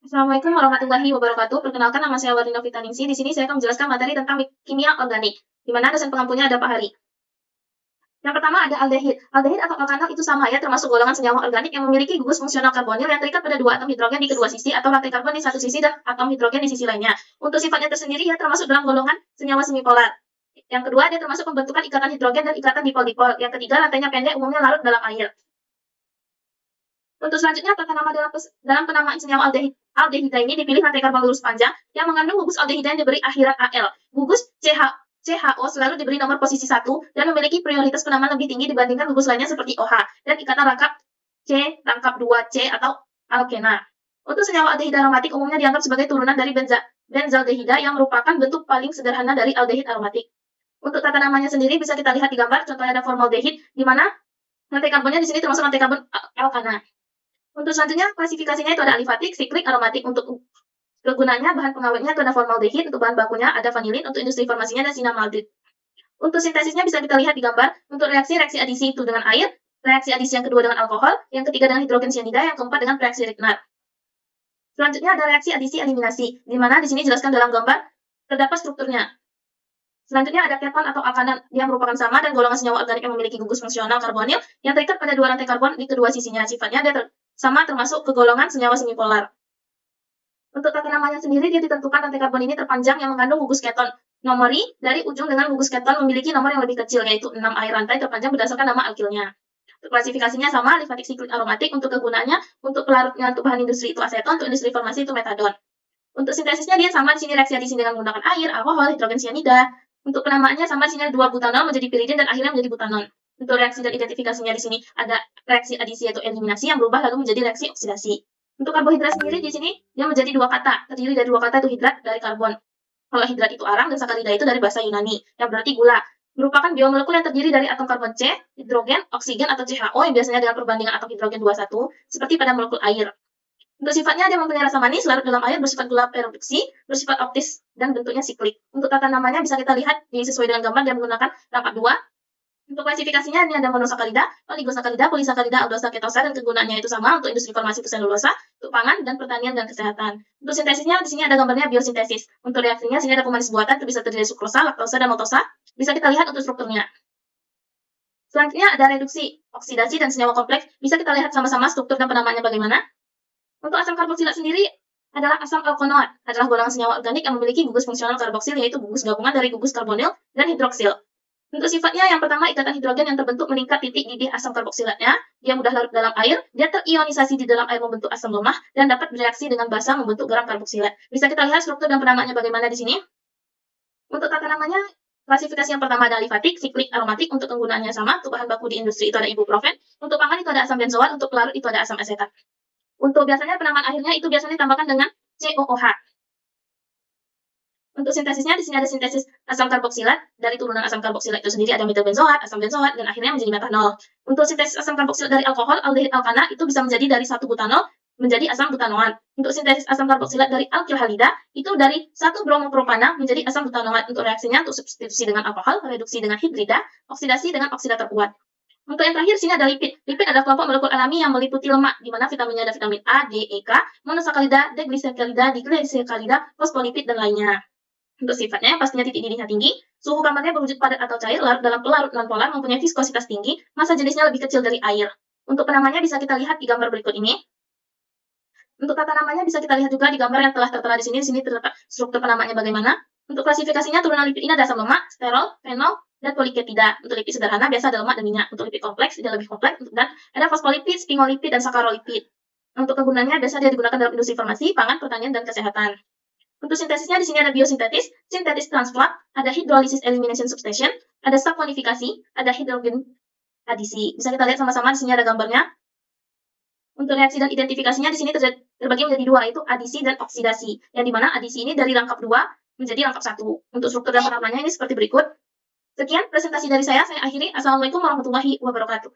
Assalamualaikum warahmatullahi wabarakatuh. Perkenalkan, nama saya Warina Vitaningsi. Di sini saya akan menjelaskan materi tentang kimia organik, di mana dosen pengampunya ada Pak Hari. Yang pertama ada aldehid. Aldehid atau alkanal itu sama ya, termasuk golongan senyawa organik yang memiliki gugus fungsional karbonil yang terikat pada dua atom hidrogen di kedua sisi atau rantai karbon di satu sisi dan atom hidrogen di sisi lainnya. Untuk sifatnya tersendiri ya termasuk dalam golongan senyawa semipolar. Yang kedua, dia termasuk pembentukan ikatan hidrogen dan ikatan dipol-dipol. Yang ketiga, rantainya pendek, umumnya larut dalam air. Untuk selanjutnya, tata nama dalam penamaan senyawa aldehida ini dipilih rantai karbon lurus panjang yang mengandung gugus aldehida yang diberi akhiran Al. Gugus CHO selalu diberi nomor posisi 1 dan memiliki prioritas penamaan lebih tinggi dibandingkan gugus lainnya seperti OH dan ikatan rangkap C, rangkap 2C atau alkena. Untuk senyawa aldehida aromatik umumnya dianggap sebagai turunan dari benzaldehida yang merupakan bentuk paling sederhana dari aldehid aromatik. Untuk tata namanya sendiri bisa kita lihat di gambar, contohnya ada formaldehid, di mana rantai karbonnya di sini termasuk rantai karbon alkana. Untuk selanjutnya, klasifikasinya itu ada alifatik, siklik, aromatik. Untuk kegunaannya, bahan pengawetnya itu ada formaldehid, untuk bahan bakunya ada vanilin, untuk industri farmasinya ada sinamaldehid. Untuk sintesisnya bisa kita lihat di gambar, untuk reaksi adisi itu dengan air, reaksi adisi yang kedua dengan alkohol, yang ketiga dengan hidrogen cyanida, yang keempat dengan reaksi Grignard. Selanjutnya ada reaksi adisi eliminasi, di mana di sini jelaskan dalam gambar terdapat strukturnya. Selanjutnya ada keton atau alkanan yang merupakan sama dan golongan senyawa organik yang memiliki gugus fungsional karbonil yang terikat pada dua rantai karbon di kedua sisinya. Sifatnya sama termasuk ke golongan senyawa semipolar. Untuk tata namanya sendiri, dia ditentukan rantai karbon ini terpanjang yang mengandung gugus keton. Nomori dari ujung dengan gugus keton memiliki nomor yang lebih kecil, yaitu 6 air rantai terpanjang berdasarkan nama alkilnya. Untuk klasifikasinya sama, alifatik, siklik, aromatik. Untuk kegunaannya, untuk pelarutnya untuk bahan industri itu aseton, untuk industri farmasi itu metadon. Untuk sintesisnya dia sama, di sini reaksi adisi dengan menggunakan air, alkohol, hidrogen cyanida. Untuk penamaannya sama, di sini 2 butanol menjadi piridin dan akhirnya menjadi butanol. Untuk reaksi dan identifikasinya di sini ada reaksi adisi atau eliminasi yang berubah lalu menjadi reaksi oksidasi. Untuk karbohidrat sendiri di sini dia menjadi 2 kata, terdiri dari 2 kata itu hidrat dari karbon. Kalau hidrat itu arang dan sakarida itu dari bahasa Yunani, yang berarti gula. Merupakan biomolekul yang terdiri dari atom karbon C, hidrogen, oksigen atau CHO yang biasanya dengan perbandingan atom hidrogen 21, seperti pada molekul air. Untuk sifatnya dia mempunyai rasa manis, larut dalam air, bersifat gelap reduksi, bersifat optis, dan bentuknya siklik. Untuk tata namanya bisa kita lihat sesuai dengan gambar dia menggunakan rangkap 2. Untuk klasifikasinya ini ada monosakarida, oligosakarida, polisakarida, aldosa, ketosa, dan kegunaannya itu sama untuk industri farmasi itu selulosa, untuk pangan dan pertanian dan kesehatan. Untuk sintesisnya di sini ada gambarnya biosintesis. Untuk reaksinya sini ada pemanis buatan itu bisa terdiri dari sukrosa, laktosa, dan maltosa. Bisa kita lihat untuk strukturnya. Selanjutnya ada reduksi, oksidasi, dan senyawa kompleks. Bisa kita lihat sama-sama struktur dan penamaannya bagaimana. Untuk asam karboksilat sendiri adalah asam alkonoat, adalah golongan senyawa organik yang memiliki gugus fungsional karboksil, yaitu gugus gabungan dari gugus karbonil dan hidroksil. Untuk sifatnya yang pertama, ikatan hidrogen yang terbentuk meningkat titik didih asam karboksilatnya, dia mudah larut dalam air, dia terionisasi di dalam air membentuk asam lemah, dan dapat bereaksi dengan basa membentuk garam karboksilat. Bisa kita lihat struktur dan penamaannya bagaimana di sini. Untuk tata namanya, klasifikasi yang pertama ada alifatik, siklik, aromatik. Untuk penggunaannya sama, untuk bahan baku di industri itu ada ibuprofen, untuk pangan itu ada asam benzoat, untuk pelarut itu ada asam asetat. Untuk biasanya penamaan akhirnya itu biasanya ditambahkan dengan COOH. Untuk sintesisnya di sini ada sintesis asam karboksilat, dari turunan asam karboksilat itu sendiri ada metilbenzoat, asam benzoat, dan akhirnya menjadi metanol. Untuk sintesis asam karboksilat dari alkohol, aldehid alkana, itu bisa menjadi dari 1 butanol menjadi asam butanoat. Untuk sintesis asam karboksilat dari alkil halida, itu dari 1 bromopropana menjadi asam butanoat. Untuk reaksinya untuk substitusi dengan alkohol, reduksi dengan hidrida, oksidasi dengan oksida terkuat. Untuk yang terakhir, sini ada lipid. Lipid adalah kelompok molekul alami yang meliputi lemak, di mana vitaminnya ada vitamin A, D, E, K, monosakarida, degliserida, digliserida, fosfolipid, dan lainnya. Untuk sifatnya, pastinya titik didihnya tinggi, suhu kamarnya berwujud padat atau cair, larut dalam pelarut nonpolar, mempunyai viskositas tinggi, massa jenisnya lebih kecil dari air. Untuk penamanya bisa kita lihat di gambar berikut ini. Untuk tata namanya bisa kita lihat juga di gambar yang telah tertera di sini. Di sini terdapat struktur penamanya bagaimana. Untuk klasifikasinya, turunan lipid ini ada asam lemak, sterol, fenol, dan poliketida. Untuk lipid sederhana biasa ada lemak dan minyak. Untuk lipid kompleks dia lebih kompleks, dan ada fosfolipid, sphingolipid, dan sakarolipid. Untuk kegunaannya biasa dia digunakan dalam industri farmasi, pangan, pertanian, dan kesehatan. Untuk sintesisnya di sini ada biosintetis, sintetis transflat, ada hydrolysis elimination substation, ada saponifikasi, ada hidrogen adisi. Bisa kita lihat sama-sama di sini ada gambarnya. Untuk reaksi dan identifikasinya di sini terbagi menjadi 2, yaitu adisi dan oksidasi. Yang dimana adisi ini dari rangkap 2 menjadi rangkap 1. Untuk struktur dan penamanya ini seperti berikut. Sekian presentasi dari saya akhiri. Assalamualaikum warahmatullahi wabarakatuh.